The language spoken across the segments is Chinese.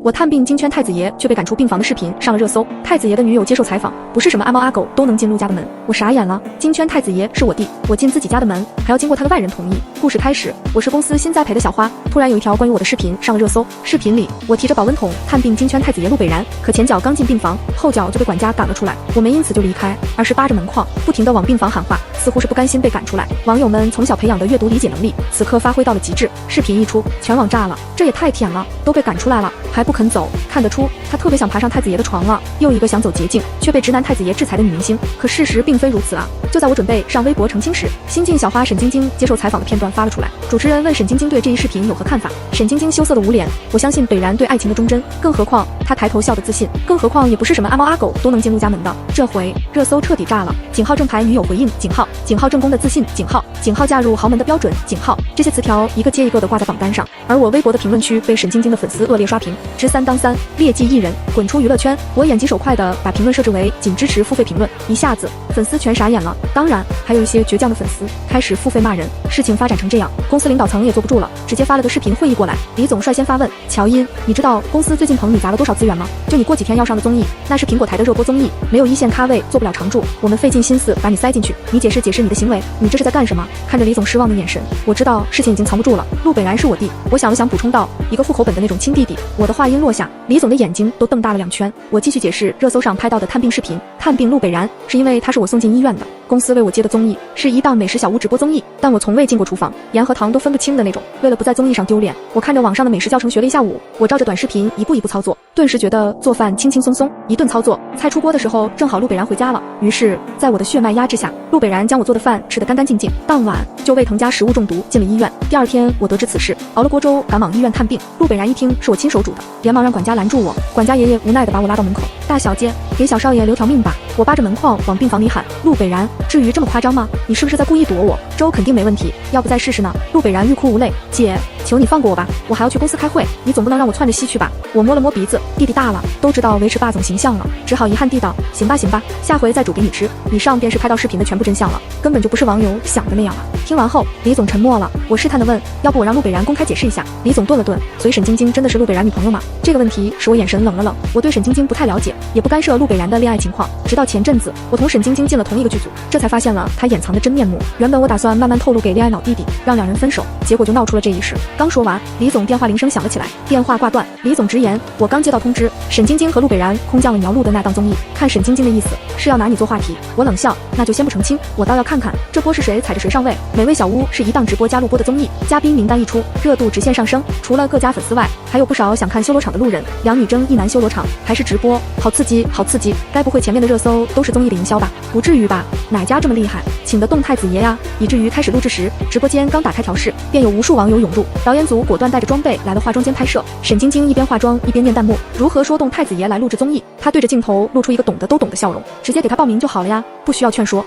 我探病金圈太子爷却被赶出病房的视频上了热搜，太子爷的女友接受采访，不是什么阿猫阿狗都能进陆家的门，我傻眼了。金圈太子爷是我弟，我进自己家的门还要经过他的外人同意。故事开始，我是公司新栽培的小花，突然有一条关于我的视频上了热搜。视频里我提着保温桶探病金圈太子爷陆北然，可前脚刚进病房，后脚就被管家赶了出来，我没因此就离开，而是扒着门框不停地往病房喊话，似乎是不甘心被赶出来。网友们从小培养的阅读理解能力，此刻发挥到了极致。视频一出，全网炸了，这也太舔了，都被赶出来了还不肯走，看得出他特别想爬上太子爷的床了。又一个想走捷径却被直男太子爷制裁的女明星，可事实并非如此啊！就在我准备上微博澄清时，新晋小花沈晶晶接受采访的片段发了出来。主持人问沈晶晶对这一视频有何看法，沈晶晶羞涩的捂脸，我相信北然对爱情的忠贞，更何况他抬头笑的自信，更何况也不是什么阿猫阿狗都能进陆家门的。这回热搜彻底炸了，井号正牌女友回应井号正宫的自信井号嫁入豪门的标准井号，这些词条一个接一个的挂在榜单上。而我微博的评论区被沈晶晶的粉丝恶劣刷屏，之3当3，劣迹艺人，滚出娱乐圈。我眼疾手快的把评论设置为仅支持付费评论，一下子粉丝全傻眼了。当然还有一些倔强的粉丝开始付费骂人。事情发展成这样，公司领导层也坐不住了，直接发了个视频会议过来。李总率先发问，乔音，你知道公司最近捧你砸了多少资源吗？就你过几天要上的综艺，那是苹果台的热播综艺，没有一线咖位做不了常驻，我们费尽心思把你塞进去，你解释解释你的行为，你这是在干什么？看着李总失望的眼神，我知道事情已经藏不住了。陆北然是我弟，我想了想补充道，一个户口本的那种亲弟弟。我的话音落下，李总的眼睛都瞪大了2圈。我继续解释热搜上拍到的探病视频，探病陆北然是因为他是我送进医院的，公司为我接的综艺是一档美食小屋直播综艺，但我从未进过厨房，盐和糖都分不清的那种。为了不在综艺上丢脸，我看着网上的美食教程学了一下午，我照着短视频一步一步操作，顿时觉得做饭轻轻松松，一顿操作，菜出锅的时候正好陆北然回家了。于是在我的血脉压制下，陆北然将我做的饭吃得干干净净，当晚就胃疼加食物中毒进了医院。第2天我得知此事，熬了锅粥赶往医院探病。陆北然一听是我亲手煮的，连忙让管家拦住我，管家爷爷无奈地把我拉到门口，大小姐，给小少爷留条命吧。我扒着门框往病房里喊，陆北然，至于这么夸张吗？你是不是在故意躲我？粥肯定没问题，要不再试试呢？陆北然欲哭无泪，姐，求你放过我吧，我还要去公司开会，你总不能让我窜着西去吧？我摸了摸鼻子，弟弟大了，都知道维持霸总形象了，只好遗憾地道，行吧，下回再煮给你吃。以上便是拍到视频的全部真相了，根本就不是网友想的那样啊。听完后，李总沉默了，我试探地问，要不我让陆北然公开解释一下？李总顿了顿，所以沈晶晶真的是陆北然女朋友吗？这个问题使我眼神冷了冷，我对沈晶晶不太了解，也不干涉陆北然的恋爱情况，直到前阵子我同沈晶晶进了同一个剧组，这才发现了她掩藏的真面目。原本我打算慢慢透露给恋爱脑弟弟，让2人分手，结果就闹出了这一事。刚说完，李总电话铃声响了起来，电话挂断。李总直言，我刚接到通知，沈晶晶和陆北然空降了你要录的那档综艺，看沈晶晶的意思是要拿你做话题。我冷笑，那就先不澄清，我倒要看看这波是谁踩着谁上位。美味小屋是一档直播加录播的综艺，嘉宾名单一出，热度直线上升，除了各家粉丝外，还有不少想看修罗场的路人。2女争1男修罗场，还是直播，好刺激好刺激，该不会前面的热搜都是综艺的营销吧？不至于吧，哪家这么厉害，请得动太子爷呀？以至于开始录制时，直播间刚打开调试，便有无数网友涌入，导演组果断带着装备来了化妆间拍摄。沈晶晶一边化妆一边念弹幕，如何说动太子爷来录制综艺？他对着镜头露出一个懂得都懂的笑容，直接给他报名就好了呀，不需要劝说。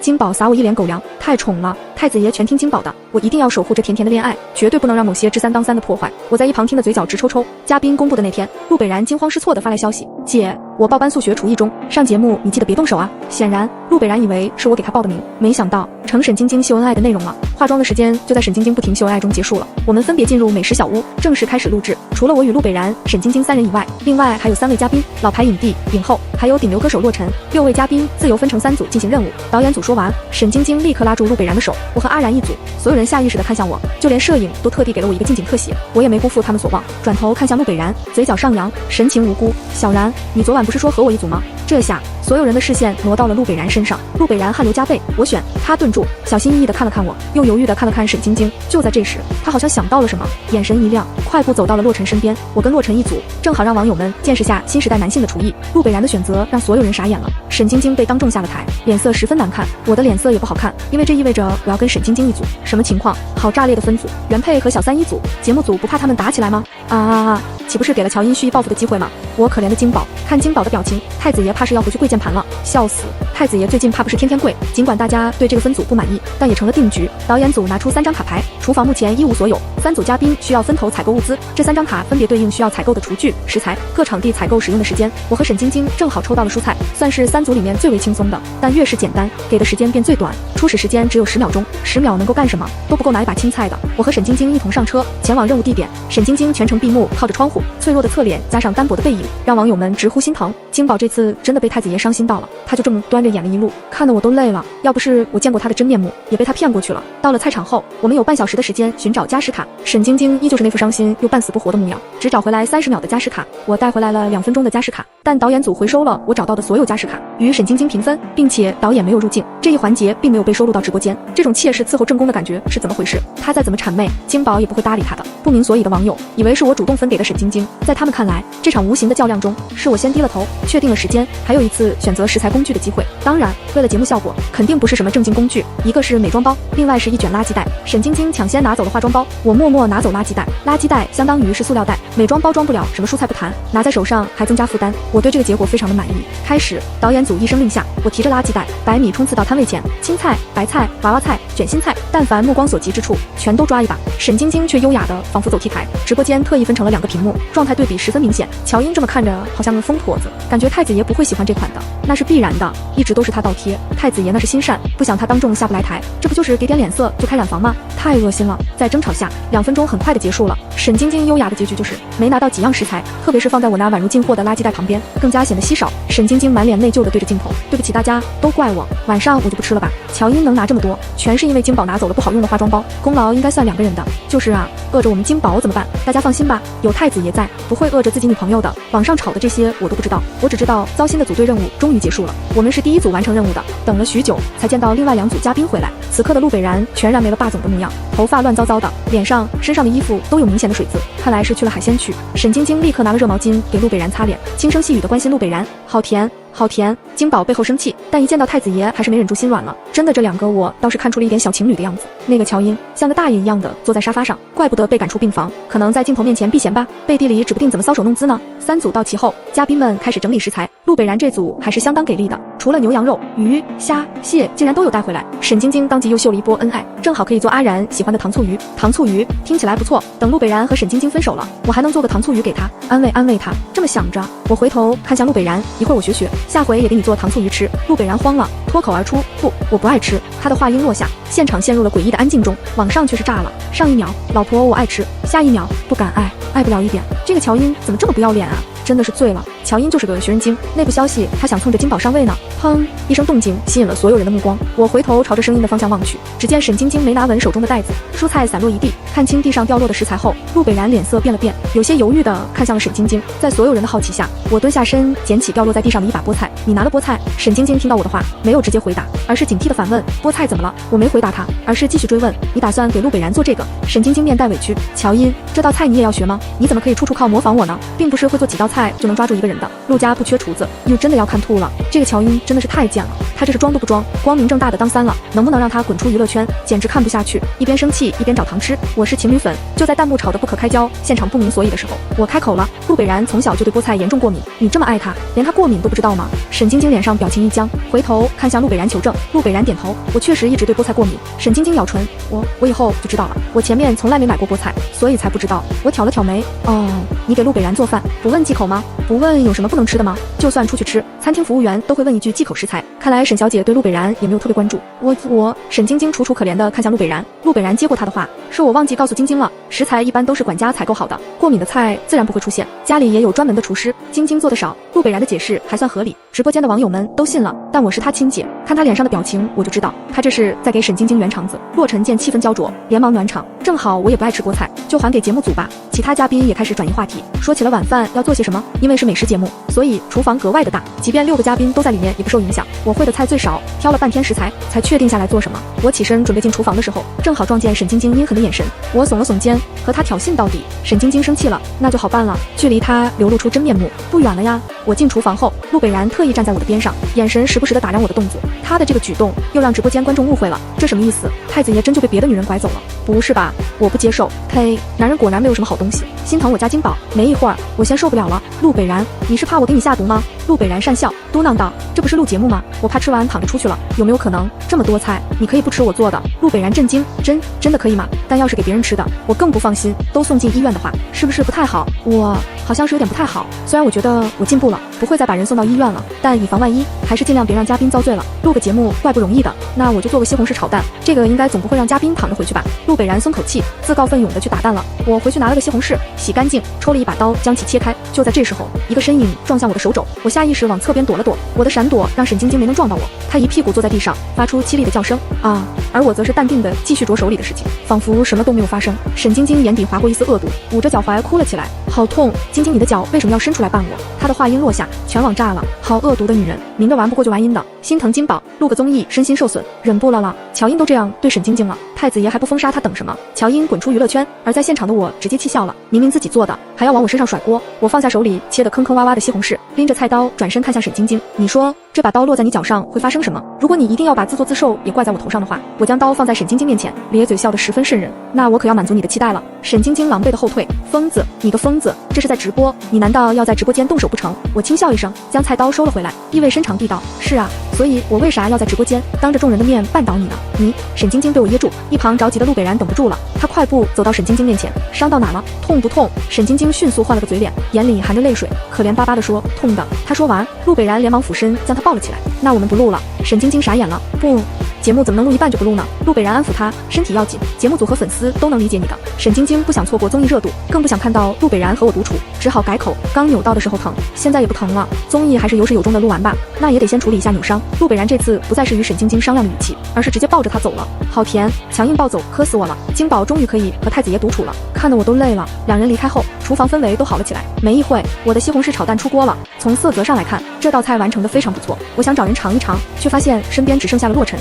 金宝撒我一脸狗粮，太宠了，太子爷全听金宝的，我一定要守护这甜甜的恋爱，绝对不能让某些之3当3的破坏。我在一旁听的嘴角直抽抽。嘉宾公布的那天，陆北然惊慌失措地发来消息，姐，我报班速学厨艺中，上节目你记得别动手啊。显然陆北然以为是我给他报的名，没想到成沈晶晶秀恩爱的内容了。化妆的时间就在沈晶晶不停秀恩爱中结束了，我们分别进入美食小屋，正式开始录制。除了我与陆北然、沈晶晶3人以外，另外还有3位嘉宾，老牌影帝、影后，还有顶流歌手洛尘。6位嘉宾自由分成3组进行任务。导演组说完，沈晶晶立刻拉住陆北然的手，我和阿然一组，所有人下意识地看向我，就连摄影都特地给了我一个近景特写，我也没辜负他们所望，转头看向陆北然，嘴角上扬，神情无辜，小然，你昨晚不是说和我一组吗？这下所有人的视线挪到了陆北然身上，陆北然汗流浃背，我选。他顿住，小心翼翼地看了看我，又犹豫地看了看沈晶晶。就在这时，他好像想到了什么，眼神一亮，快步走到了洛尘身边。我跟洛尘一组，正好让网友们见识下新时代男性的厨艺。陆北然的选择让所有人傻眼了，沈晶晶被当众下了台，脸色十分难看，我的脸色也不好看，因为这意味着我要跟沈晶晶一组。什么情况？好炸裂的分组，原配和小3一组，节目组不怕他们打起来吗？岂不是给了乔音蓄意报复的机会吗？我可怜的金宝，看金宝的表情，太子爷怕是要回去跪键盘了，笑死。太子爷最近怕不是天天跪。尽管大家对这个分组不满意，但也成了定局。导演组拿出3张卡牌，厨房目前一无所有，3组嘉宾需要分头采购物资。这3张卡分别对应需要采购的厨具、食材、各场地采购使用的时间。我和沈晶晶正好抽到了蔬菜，算是3组里面最为轻松的，但越是简单，给的时间便最短。初始时间只有10秒钟，10秒能够干什么？都不够拿一把青菜的。我和沈晶晶一同上车，前往任务地点。沈晶晶全程闭目，靠着窗户，脆弱的侧脸加上单薄的背影，让网友们直呼心疼。金宝这次真的被太子爷伤心到了，他就这么端着演了一路，看得我都累了。要不是我见过他的真面目，也被他骗过去了。到了菜场后，我们有半小时的时间寻找加时卡。沈晶晶依旧是那副伤心又半死不活的模样，只找回来30秒的加时卡。我带回来了2分钟的加时卡，但导演组回收了我找到的所有加时卡，与沈晶晶平分，并且导演没有入镜，这一环节并没有被收录到直播间。这种妾室伺候正宫的感觉是怎么回事？他再怎么谄媚，金宝也不会搭理他的。不明所以的网友以为是我主动分给的沈晶晶，在他们看来，这场无形的较量中，是我先低了头，确定了时间，还有一次选择食材工具的机会。当然，为了节目效果，肯定不是什么正经工具，一个是美妆包，另外是一卷垃圾袋。沈晶晶抢先拿走了化妆包，我默默拿走垃圾袋。垃圾袋相当于是塑料袋，美妆包装不了什么蔬菜不谈，拿在手上还增加负担。我对这个结果非常的满意。开始，导演组一声令下，我提着垃圾袋100米冲刺到摊位前，青菜、白菜、娃娃菜、卷心菜，但凡目光所及之处，全都抓一把。沈晶晶却优雅的仿佛走 T 台，直播间特意分成了2个屏幕，状态对比十分明显。乔英这么看着好像个疯婆子，感觉太子爷不会喜欢这款的，那是必然的，一直都是他倒贴。太子爷那是心善，不想他当众下不来台，这不就是给点脸色就开染房吗？太恶心了。在争吵下，2分钟很快的结束了。沈晶晶优雅的结局就是没拿到几样食材，特别是放在我那宛如进货的垃圾袋旁边，更加显得稀少。沈晶晶满脸内疚的对着镜头，对不起大家，都怪我，晚上我就不吃了吧。乔英能拿这么多，全是因为金宝拿走了不好用的化妆包，功劳应该算2个人的。就是啊，饿着我们金宝怎么办？大家放心吧，有太子爷在，不会饿着自己女朋友的。网上吵的这些我都不知道，我只知道糟心的组队任务终于结束了，我们是第一组完成任务的。等了许久，才见到另外2组嘉宾回来。此刻的陆北然全然没了霸总的模样，头发乱糟糟的，脸上、身上的衣服都有明显的水渍，看来是去了海鲜区。沈晶晶立刻拿了热毛巾给陆北然擦脸，轻声细语的关心陆北然，好甜。好甜。金宝背后生气，但一见到太子爷还是没忍住心软了。真的，这2个我倒是看出了一点小情侣的样子。那个乔英像个大爷一样的坐在沙发上，怪不得被赶出病房，可能在镜头面前避嫌吧，背地里指不定怎么搔首弄姿呢。3组到齐后，嘉宾们开始整理食材。陆北然这组还是相当给力的，除了牛羊肉、鱼、虾、蟹，竟然都有带回来。沈晶晶当即又秀了一波恩爱，正好可以做阿然喜欢的糖醋鱼。糖醋鱼听起来不错，等陆北然和沈晶晶分手了，我还能做个糖醋鱼给他，安慰安慰他。这么想着，我回头看向陆北然，一会儿我学，下回也给你做糖醋鱼吃。陆北然慌了，脱口而出：不，我不爱吃。他的话音落下，现场陷入了诡异的安静中，网上却是炸了。上一秒，老婆我爱吃，下一秒，不敢爱，爱不了一点。这个乔英怎么这么不要脸啊？真的是醉了。乔英就是个学人精，内部消息他想蹭着金宝上位呢。砰！一声动静吸引了所有人的目光，我回头朝着声音的方向望去，只见沈晶晶没拿稳手中的袋子，蔬菜散落一地。看清地上掉落的食材后，陆北然脸色变了变，有些犹豫地看向了沈晶晶。在所有人的好奇下，我蹲下身捡起掉落在地上的一把菠菜。你拿了菠菜？沈晶晶听到我的话，没有直接回答，而是警惕地反问：菠菜怎么了？我没回答他，而是继续追问：你打算给陆北然做这个？沈晶晶面带委屈：乔英，这道菜你也要学吗？你怎么可以处处靠模仿我呢？并不是会做几道菜就能抓住一个人的，陆家不缺厨子。又真的要看吐了，这个乔英真的是太贱了，他这是装都不装，光明正大的当3了，能不能让他滚出娱乐圈？简直看不下去，一边生气一边找糖吃。我是情侣粉，就在弹幕吵得不可开交，现场不明所以的时候，我开口了：陆北然从小就对菠菜严重过敏，你这么爱他，连他过敏都不知道吗？沈晶晶脸上表情一僵，回头看向陆北然求证。陆北然点头：我确实一直对菠菜过敏。沈晶晶咬唇：我以后就知道了，我前面从来没买过菠菜，所以才不知道。我挑了挑眉：哦，你给陆北然做饭不问忌口吗？不问有什么不能吃的吗？就算出去吃，餐厅服务员都会问一句忌口食材。看来沈小姐对陆北然也没有特别关注。沈晶晶楚楚可怜地看向陆北然，陆北然接过她的话，是我忘记告诉晶晶了，食材一般都是管家采购好的，过敏的菜自然不会出现，家里也有专门的厨师。晶晶做的少，陆北然的解释还算合理，直播间的网友们都信了，但我是她亲姐，看她脸上的表情我就知道，她这是在给沈晶晶圆场子。洛尘见气氛焦灼，连忙暖场，正好我也不爱吃菠菜，就还给节目组吧。其他嘉宾也开始转移话题，说起了晚饭要做些什么，因为是美食节目，所以厨房格外的大，即便6个嘉宾都在里面也不受影响。我会的菜最少，挑了半天食材才确定下来做什么。我起身准备进厨房的时候，正好撞见沈晶晶阴狠的眼神，我耸了耸肩，和她挑衅到底。沈晶晶生气了，那就好办了，距离她流露出真面目不远了呀。我进厨房后，陆北然特意站在我的边上，眼神时不时的打量我的动作，他的这个举动又让直播间观众误会了，这什么意思？太子爷真就被别的女人拐走了？不是吧，我不接受。呸，男人果然没有什么好东西，心疼我家金宝。没一会儿，我先受不了了。陆北然，你是怕我给你下毒吗？陆北然讪笑，嘟囔道：“这不是录节目吗？我怕吃完躺着出去了，有没有可能？这么多菜，你可以不吃我做的？”陆北然震惊，真的可以吗？但要是给别人吃的，我更不放心。都送进医院的话，是不是不太好？我好像是有点不太好。虽然我觉得我进步了，不会再把人送到医院了，但以防万一，还是尽量别让嘉宾遭罪了。录个节目怪不容易的，那我就做个西红柿炒蛋，这个应该总不会让嘉宾躺着回去吧？陆北然松口气，自告奋勇的去打蛋了。我回去拿了个西红柿，洗干净，抽了一把刀将其切开。就在这时候，一个身影撞向我的手肘，我下意识往侧边躲了躲，我的闪躲让沈晶晶没能撞到我，她一屁股坐在地上，发出凄厉的叫声啊！而我则是淡定的继续着手里的事情，仿佛什么都没有发生。沈晶晶眼底划过一丝恶毒，捂着脚踝哭了起来，好痛！晶晶，你的脚为什么要伸出来绊我？她的话音落下，全网炸了，好恶毒的女人，明着玩不过就玩阴的，心疼金宝，录个综艺身心受损，忍不了。乔英都这样对沈晶晶了，太子爷还不封杀她等什么？乔英滚出娱乐圈，而在现场的我直接气笑了，明明自己做的，还要往我身上甩锅。我放下手里切得坑坑洼洼的西红柿，拎着菜刀转身看向沈晶晶，你说这把刀落在你脚上会发生什么？如果你一定要把自作自受也怪在我头上的话，我将刀放在沈晶晶面前，咧嘴笑得十分瘆人，那我可要满足你的期待了。沈晶晶狼狈的后退，疯子，你个疯子，这是在直播，你难道要在直播间动手不成？我轻笑一声，将菜刀收了回来，意味深长地道，是啊，所以我为啥要在直播间当着众人的面绊倒你呢？你，沈晶晶被我噎住，一旁着急的陆北然等不住了，他快步走到沈晶晶面前，伤到哪了？痛不痛？沈晶晶迅速换了个嘴脸，眼里含着泪水，可怜巴巴地说，痛的。他说完，陆北然连忙俯身将他抱了起来，那我们不录了。沈晶晶傻眼了，不，节目怎么能录一半就不录呢？陆北然安抚他，身体要紧，节目组和粉丝都能理解你的。沈晶晶不想错过综艺热度，更不想看到陆北然和我独处，只好改口，刚扭到的时候疼，现在也不疼了，综艺还是有始有终的录完吧，那也得先处理一下扭伤。陆北然这次不再是与沈晶晶商量的语气，而是直接抱着她走了，好甜，强硬抱走，磕死我了。金宝终于可以和太子爷独处了，看得我都累了。两人离开后，厨房氛围都好了起来。没一会，我的西红柿炒蛋出锅了，从色泽上来看，这道菜完成的非常不错，我想找人尝一尝，却发现身边只剩下了洛尘。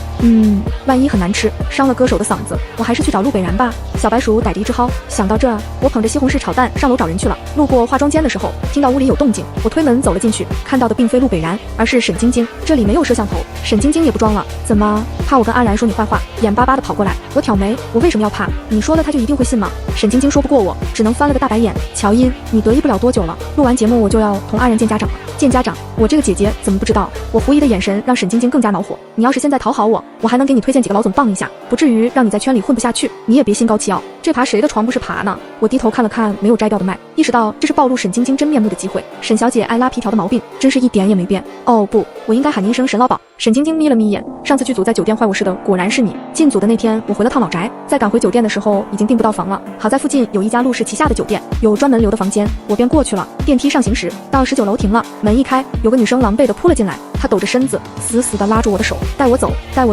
万一很难吃，伤了歌手的嗓子，我还是去找陆北然吧。小白鼠逮着一只蒿，想到这，我捧着西红柿炒蛋上楼找人去了。路过化妆间的时候，听到屋里有动静，我推门走了进去，看到的并非陆北然，而是沈晶晶。这里没有摄像头，沈晶晶也不装了，怎么怕我跟阿然说你坏话？眼巴巴的跑过来，我挑眉，我为什么要怕？你说了他就一定会信吗？沈晶晶说不过我，只能翻了个大白眼。乔音，你得意不了多久了，录完节目我就要同阿然见家长了。见家长？我这个姐姐怎么不知道？我狐疑的眼神让沈晶晶更加恼火。你要是现在讨好我，我还能给你推荐几个老总帮一下，不至于让你在圈里混不下去。你也别心高气傲，这爬谁的床不是爬呢？我低头看了看没有摘掉的麦，意识到这是暴露沈晶晶真面目的机会。沈小姐爱拉皮条的毛病真是一点也没变。哦不，我应该喊您一声沈老鸨。沈晶晶眯了眯眼，上次剧组在酒店坏我似的，果然是你。进组的那天，我回了趟老宅，在赶回酒店的时候已经订不到房了。好在附近有一家陆氏旗下的酒店，有专门留的房间，我便过去了。电梯上行时，到19楼停了，门一开，有个女生狼狈地扑了进来，她抖着身子，死死地拉住我的手，带我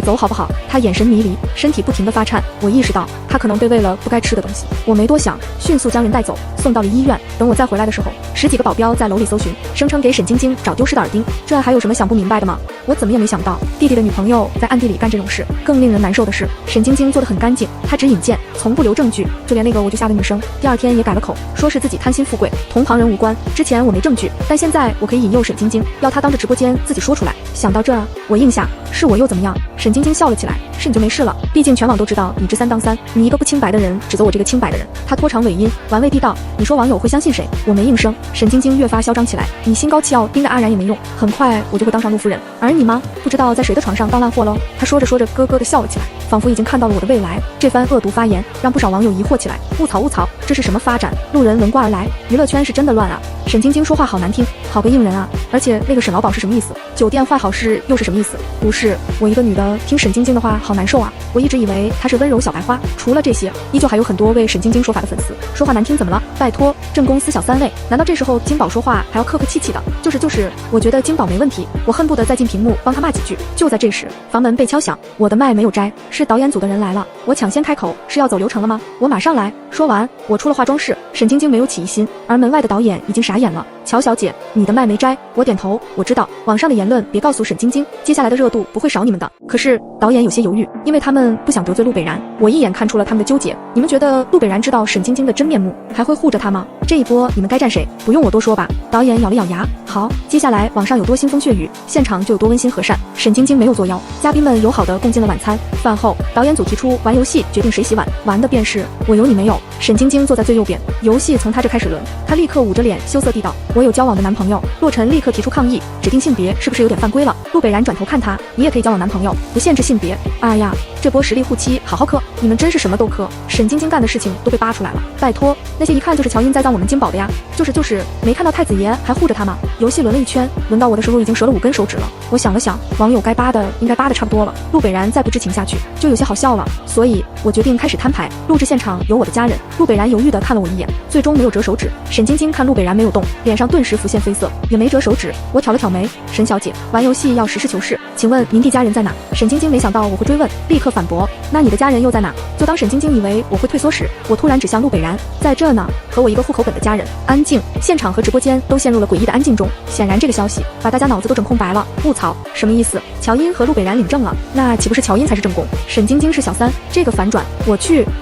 走好不好？她眼神迷离，身体不停地发颤。我意识到她可能被喂了不该吃的东西，我没多想，迅速将人带走，送到了医院。等我再回来的时候，10几个保镖在楼里搜寻，声称给沈晶晶找丢失的耳钉。这还有什么想不明白的吗？我怎么也没想到弟弟的女朋友在暗地里干这种事。更令人难受的是，沈晶晶做得很干净，她只引荐，从不留证据，就连那个我就下的女生，第二天也改了口，说是自己贪心富贵，同旁人无关。之前我没证据，但现在我可以引诱沈晶晶，要她当着直播间自己说出来。想到这，我应下，是我又怎么样？沈晶晶笑了起来，是你就没事了，毕竟全网都知道你知3当3，你一个不清白的人指责我这个清白的人。她拖长尾音，玩味地道，你说网友会相信谁？我没应声。沈晶晶越发嚣张起来，你心高气傲盯着阿然也没用，很快我就会当上陆夫人，而你吗？不知道在谁的床上当烂货喽。她说着说着咯咯地笑了起来，仿佛已经看到了我的未来。这番恶毒发言让不少网友疑惑起来，卧槽，这是什么发展？路人闻过而来，娱乐圈是真的乱啊。沈晶晶说话好难听，好个硬人啊！而且那个沈老鸨是什么意思？酒店坏好事又是什么意思？不是，我一个女的听沈晶晶的话好难受啊！我一直以为她是温柔小白花，除了这些，依旧还有很多为沈晶晶说法的粉丝。说话难听怎么了？拜托，正宫思小3位，难道这时候金宝说话还要客客气气的？就是，我觉得金宝没问题，我恨不得再进屏幕帮他骂几句。就在这时，房门被敲响，我的麦没有摘，是导演组的人来了。我抢先开口，是要走流程了吗？我马上来。说完，我出了化妆室，沈晶晶没有起疑心，而门外的导演已经傻眼了。乔小姐，你的麦没摘。我点头，我知道网上的言论别告诉沈晶晶，接下来的热度不会少你们的。可是导演有些犹豫，因为他们不想得罪陆北然。我一眼看出了他们的纠结。你们觉得陆北然知道沈晶晶的真面目，还会护着她吗？这一波你们该站谁？不用我多说吧？导演咬了咬牙，好，接下来网上有多腥风血雨，现场就有多温馨和善。沈晶晶没有作妖，嘉宾们友好的共进了晚餐。饭后，导演组提出玩游戏，决定谁洗碗，玩的便是我有你没有。沈晶晶坐在最右边，游戏从她这开始轮，她立刻捂着脸，羞涩地道：“我有交往的男朋友。”洛尘立刻提出抗议，指定性别是不是有点犯规了？陆北然转头看他，你也可以交往男朋友，不限制性别。哎呀，这波实力护妻，好好磕，你们真是什么都磕。沈晶晶干的事情都被扒出来了，拜托，那些一看就是乔音栽赃我们金宝的呀，就是没看到太子爷还护着他吗？游戏轮了一圈，轮到我的时候已经折了5根手指了。我想了想，网友该扒的应该扒的差不多了，陆北然再不知情下去就有些好笑了，所以我决定开始摊牌。录制现场有我的家人，陆北然犹豫地看了我一眼，最终没有折手指。沈晶晶看陆北然没有动，脸上顿时浮现绯色，也没折手指。我挑了挑眉，沈小姐，玩游戏要实事求是，请问您弟家人在哪？沈晶晶没想到我会追问，立刻反驳，那你的家人又在哪？就当沈晶晶以为我会退缩时，我突然指向陆北然，在这呢，和我一个户口本的家人。安静，现场和直播间都陷入了诡异的安静中。显然这个消息把大家脑子都整空白了。卧槽，什么意思？乔音和陆北然领证了，那岂不是乔音才是正宫，沈晶晶是小三？这个反转，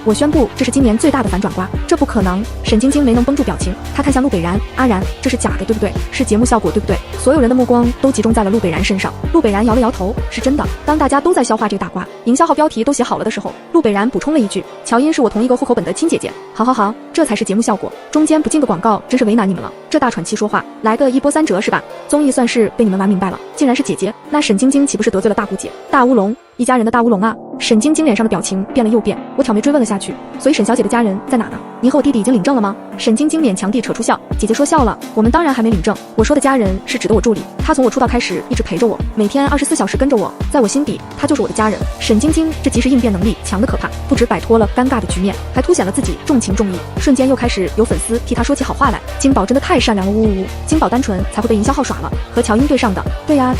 我宣布这是今年最大的反转瓜，这不可能！沈晶晶没能绷住表情，她看向陆北然，阿然，这是假的对不对？是节目效果对不对？所有人的目光都集中在了陆北然身上。陆北然摇了摇头，是真的。当大家都在消化这个大瓜，营销号标题都写好了的时候，陆北然补充了一句，乔音是我同一个户口本的亲姐姐。好，这才是节目效果，中间不进个广告真是为难你们了。这大喘气说话，来个一波三折是吧？综艺算是被你们玩明白了，竟然是姐姐，那沈晶晶岂不是得罪了大姑姐？大乌龙，一家人的大乌龙啊！沈晶晶脸上的表情变了又变，我挑眉追问了下去，所以沈小姐的家人在哪呢？您和我弟弟已经领证了吗？沈晶晶勉强地扯出笑，姐姐说笑了，我们当然还没领证，我说的家人是指的我助理，他从我出道开始一直陪着我，每天24小时跟着我，在我心底他就是我的家人。沈晶晶这即时应变能力强得可怕，不止摆脱了尴尬的局面，还凸显了自己重情重义，瞬间又开始有粉丝替他说起好话来。金宝真的太善良了，呜，金宝单纯才会被营销号耍了，和乔音对上的。对呀，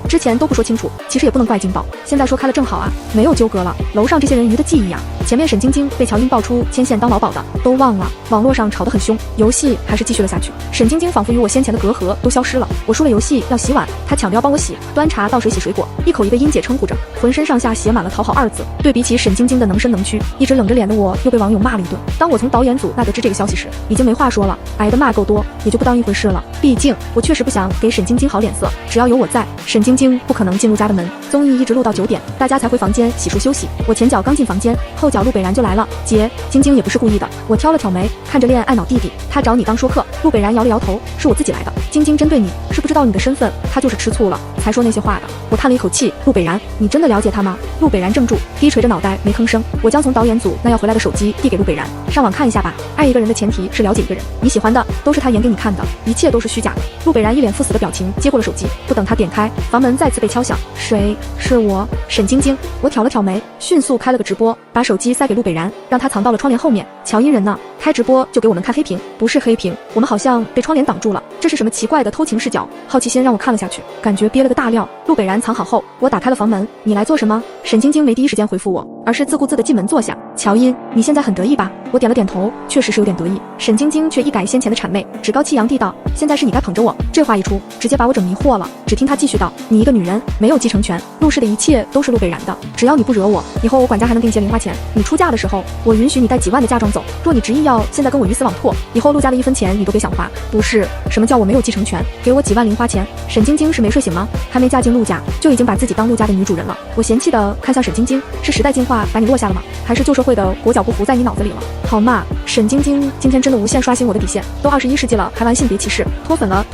之前都不说清楚，其实也不能怪金宝，现在说开了正好啊，没有纠葛了。楼上这些人鱼的记忆啊，前面沈晶晶被乔音爆出牵线当劳保的都忘了，网络上吵得很凶，游戏还是继续了下去。沈晶晶仿佛与我先前的隔阂都消失了，我输了游戏要洗碗，她抢着要帮我洗，端茶倒水洗水果，一口一个音姐称呼着，浑身上下写满了讨好2字。对比起沈晶晶的能伸能屈，一直冷着脸的我又被网友骂了一顿。当我从导演组那得知这个消息时，已经没话说了，挨的骂够多，也就不当一回事了。毕竟我确实不想给沈晶晶好脸色，只要有我在，沈晶晶不可能进陆家的门。综艺一直录到9点，大家才回房间洗漱休息。我前脚刚进房间，后脚陆北然就来了。姐，晶晶也不是故意的。我挑了挑眉，看着恋爱脑弟弟，他找你当说客。陆北然摇了摇头，是我自己来的。晶晶针对你，是不知道你的身份，他就是吃醋了才说那些话的。我叹了一口气，陆北然，你真的了解他吗？陆北然怔住，低垂着脑袋没吭声。我将从导演组那要回来的手机递给陆北然，上网看一下吧。爱一个人的前提是了解一个人，你喜欢的都是他演给你看的，一切都是虚假的。陆北然一脸赴死的表情接过了手机，不等他点开，房门再次被敲响。谁？是我，沈晶晶。我挑了挑眉，迅速开了个直播，把手机塞给陆北然，让他藏到了窗帘后面。乔音人呢？开直播就给我们看黑屏，不是黑屏，我们好像被窗帘挡住了，这是什么奇怪的偷情视角？好奇心让我看了下去，感觉憋了个大料。陆北然藏好后，我打开了房门，你来做什么？沈晶晶没第一时间回复我，而是自顾自地进门坐下。乔音，你现在很得意吧？我点了点头，确实是有点得意。沈晶晶却一改先前的谄媚，趾高气扬地道，现在是你该捧着我。这话一出，直接把我整迷惑了。只听他继续道，你一个女人没有继承权，陆氏的一切都是陆北然的，只要你不惹我，以后我管家还能给你些零花钱。你出嫁的时候，我允许你带几万的嫁妆走，若你执意要现在跟我鱼死网破，以后陆家的1分钱你都别想花。不是，什么叫我没有继承权？给我几万零花钱？沈晶晶是没睡醒吗？还没嫁进陆家，就已经把自己当陆家的女主人了。我嫌弃的看向沈晶晶，是时代进化把你落下了吗？还是旧社会的裹脚布糊在你脑子里了？好骂！沈晶晶今天真的无限刷新我的底线，都21世纪了还玩性别歧视，脱粉了，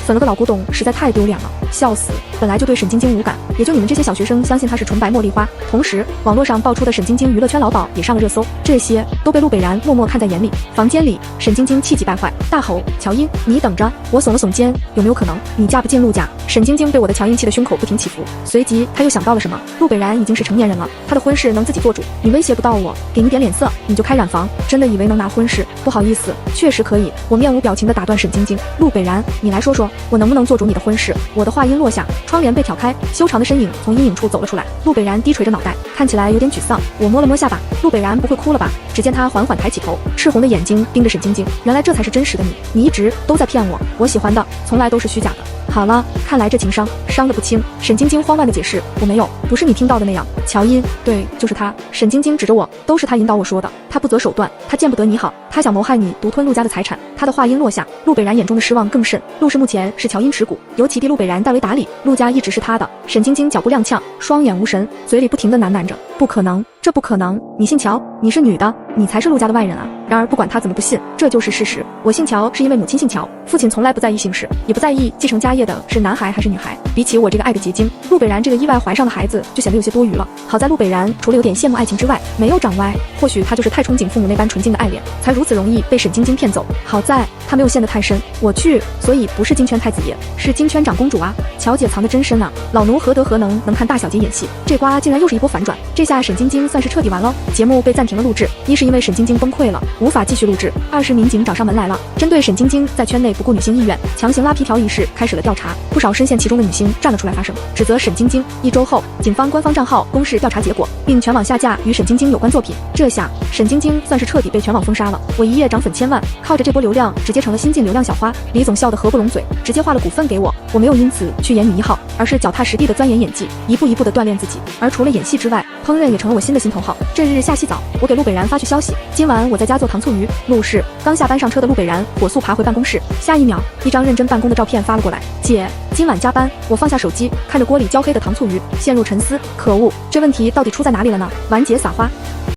粉了个老古董，实在太丢脸了，笑死！本来就对沈晶晶无感，也就你们这些小学生相信她是纯白茉莉花。同时，网络上爆出的沈晶晶娱乐圈劳保也上了热搜，这些都被陆北然默默看在眼里。房间里，沈晶晶气急败坏，大吼：“乔音，你等着！”我耸了耸肩，有没有可能你嫁不进陆家？沈晶晶被我的强硬气的胸口不停起伏，随即她又想到了什么，陆北然已经是成年人了，他的婚事能自己做主，你威胁不到我，给你点脸色你就开染房，真的以为能拿婚事？不好意思，确实可以。我面无表情地打断沈晶晶，陆北然，你来说说，我能不能做主你的婚事？我的话音落下，窗帘被挑开，修长的身影从阴影处走了出来。陆北然低垂着脑袋，看起来有点沮丧。我摸了摸下巴，陆北然不会哭了吧？只见他缓缓抬起头，赤红的眼睛盯着沈晶晶，原来这才是真实的你，你一直都在骗我，我喜欢的从来都是虚假的。好了，看来这情伤得不轻。沈晶晶慌乱的解释，我没有，不是你听到的那样。乔音，对，就是他。沈晶晶指着我，都是他引导我说的。他不择手段，他见不得你好，他想谋害你，独吞陆家的财产。他的话音落下，陆北然眼中的失望更甚。陆氏目前是乔音持股，由其弟陆北然代为打理，陆家一直是他的。沈晶晶脚步踉跄，双眼无神，嘴里不停地喃喃着，不可能，这不可能。你姓乔，你是女的，你才是陆家的外人啊。然而不管他怎么不信，这就是事实。我姓乔是因为母亲姓乔，父亲从来不在意姓氏，也不在意继承家业的是男孩还是女孩。比起我这个爱的结晶，陆北然这个意外怀上的孩子就显得有些多余了。好在陆北然除了有点羡慕爱情之外，没有长歪。或许他就是太憧憬父母那般纯净的爱恋，才如此容易被沈晶晶骗走。好在他没有陷得太深。我去，所以不是金圈太子爷，是金圈长公主啊！乔姐藏得真深啊，老奴何德何能能看大小姐演戏？这瓜竟然又是一波反转，这下沈晶晶算是彻底完了。节目被暂停了录制，一是因为沈晶晶崩溃了，无法继续录制；二是民警找上门来了，针对沈晶晶在圈内不顾女性意愿，强行拉皮条一事开始了调查。不少深陷其中的女星站了出来发声，指责沈晶晶。1周后，警方官方账号公示调查结果，并全网下架与沈晶晶有关作品。这下沈晶晶算是彻底被全网封杀了。我一夜涨粉千万，靠着这波流量，直接成了新晋流量小花。李总笑得合不拢嘴，直接划了股份给我。我没有因此去演女1号，而是脚踏实地的钻研演技，一步一步的锻炼自己。而除了演戏之外，烹饪也成了我新的心头好。这日下戏早，我给陆北然发去消息，今晚我在家做糖醋鱼。陆氏刚下班上车的陆北然火速爬回办公室，下一秒，一张认真办公的照片发了过来。姐，今晚加班。我放下手机，看着锅里焦黑的糖醋鱼，陷入沉思。可恶，这问题到底出在哪里了呢？完结撒花。